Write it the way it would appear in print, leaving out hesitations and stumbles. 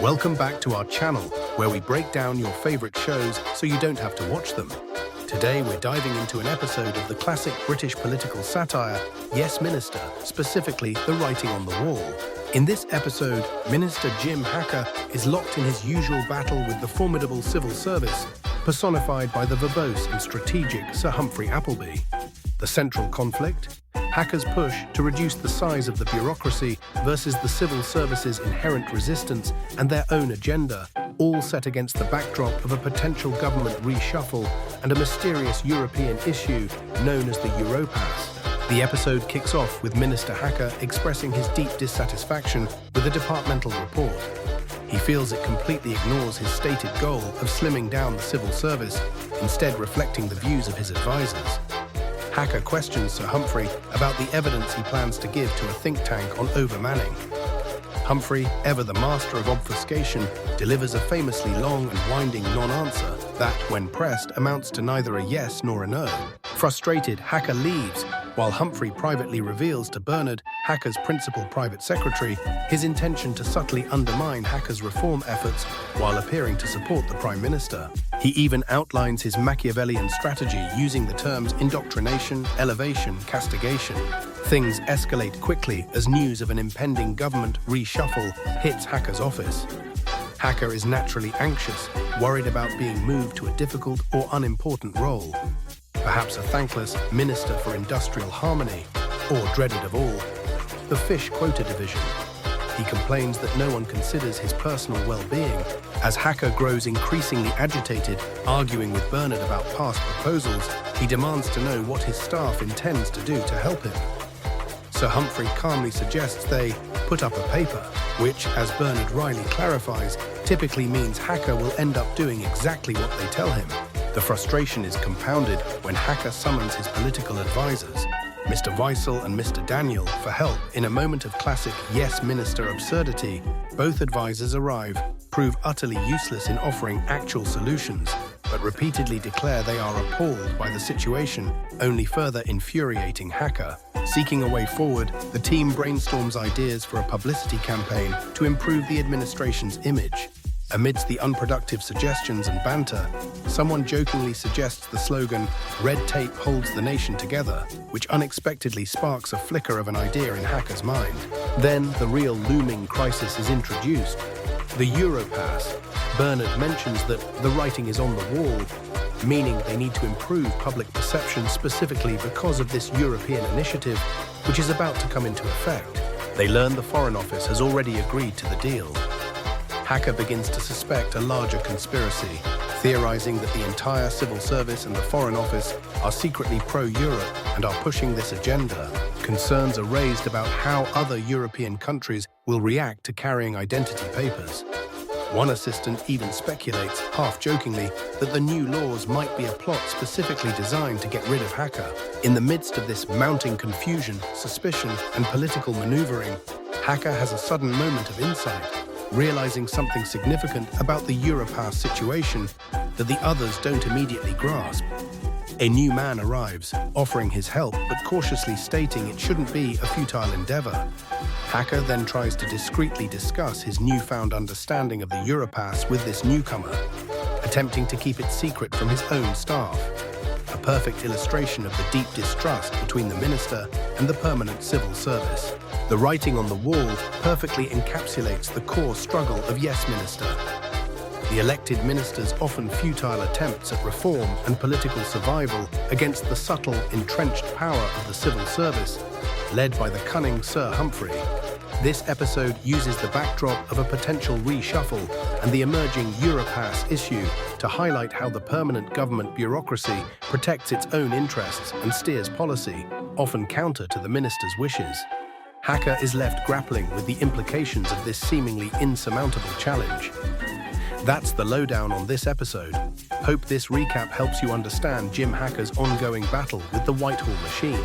Welcome back to our channel, where we break down your favorite shows so you don't have to watch them. Today we're diving into an episode of the classic British political satire, Yes Minister, specifically The Writing on the Wall. In this episode, Minister Jim Hacker is locked in his usual battle with the formidable civil service, personified by the verbose and strategic Sir Humphrey Appleby. The central conflict? Hacker's push to reduce the size of the bureaucracy versus the civil service's inherent resistance and their own agenda, all set against the backdrop of a potential government reshuffle and a mysterious European issue known as the Europass. The episode kicks off with Minister Hacker expressing his deep dissatisfaction with the departmental report. He feels it completely ignores his stated goal of slimming down the civil service, instead reflecting the views of his advisors. Hacker questions Sir Humphrey about the evidence he plans to give to a think tank on overmanning. Humphrey, ever the master of obfuscation, delivers a famously long and winding non-answer that, when pressed, amounts to neither a yes nor a no. Frustrated, Hacker leaves, while Humphrey privately reveals to Bernard, Hacker's principal private secretary, his intention to subtly undermine Hacker's reform efforts while appearing to support the Prime Minister. He even outlines his Machiavellian strategy using the terms indoctrination, elevation, castigation. Things escalate quickly as news of an impending government reshuffle hits Hacker's office. Hacker is naturally anxious, worried about being moved to a difficult or unimportant role. Perhaps a thankless Minister for Industrial Harmony, or dreaded of all, the fish quota division. He complains that no one considers his personal well-being. As Hacker grows increasingly agitated, arguing with Bernard about past proposals, he demands to know what his staff intends to do to help him. Sir Humphrey calmly suggests they put up a paper, which, as Bernard Riley clarifies, typically means Hacker will end up doing exactly what they tell him. The frustration is compounded when Hacker summons his political advisors, Mr. Weissel and Mr. Daniel, for help in a moment of classic Yes Minister absurdity. Both advisors arrive, prove utterly useless in offering actual solutions, but repeatedly declare they are appalled by the situation, only further infuriating Hacker. Seeking a way forward, the team brainstorms ideas for a publicity campaign to improve the administration's image. Amidst the unproductive suggestions and banter, someone jokingly suggests the slogan, "Red tape holds the nation together," which unexpectedly sparks a flicker of an idea in Hacker's mind. Then the real looming crisis is introduced. The Europass. Bernard mentions that the writing is on the wall, meaning they need to improve public perception specifically because of this European initiative, which is about to come into effect. They learn the Foreign Office has already agreed to the deal. Hacker begins to suspect a larger conspiracy, theorizing that the entire civil service and the Foreign Office are secretly pro-Europe and are pushing this agenda. Concerns are raised about how other European countries will react to carrying identity papers. One assistant even speculates, half-jokingly, that the new laws might be a plot specifically designed to get rid of Hacker. In the midst of this mounting confusion, suspicion, and political maneuvering, Hacker has a sudden moment of insight, realizing something significant about the Europass situation that the others don't immediately grasp. A new man arrives, offering his help but cautiously stating it shouldn't be a futile endeavor. Hacker then tries to discreetly discuss his newfound understanding of the Europass with this newcomer, attempting to keep it secret from his own staff. A perfect illustration of the deep distrust between the minister and the permanent civil service. The writing on the wall perfectly encapsulates the core struggle of Yes Minister. The elected minister's often futile attempts at reform and political survival against the subtle, entrenched power of the civil service, led by the cunning Sir Humphrey. This episode uses the backdrop of a potential reshuffle and the emerging Europass issue to highlight how the permanent government bureaucracy protects its own interests and steers policy, often counter to the minister's wishes. Hacker is left grappling with the implications of this seemingly insurmountable challenge. That's the lowdown on this episode. Hope this recap helps you understand Jim Hacker's ongoing battle with the Whitehall machine.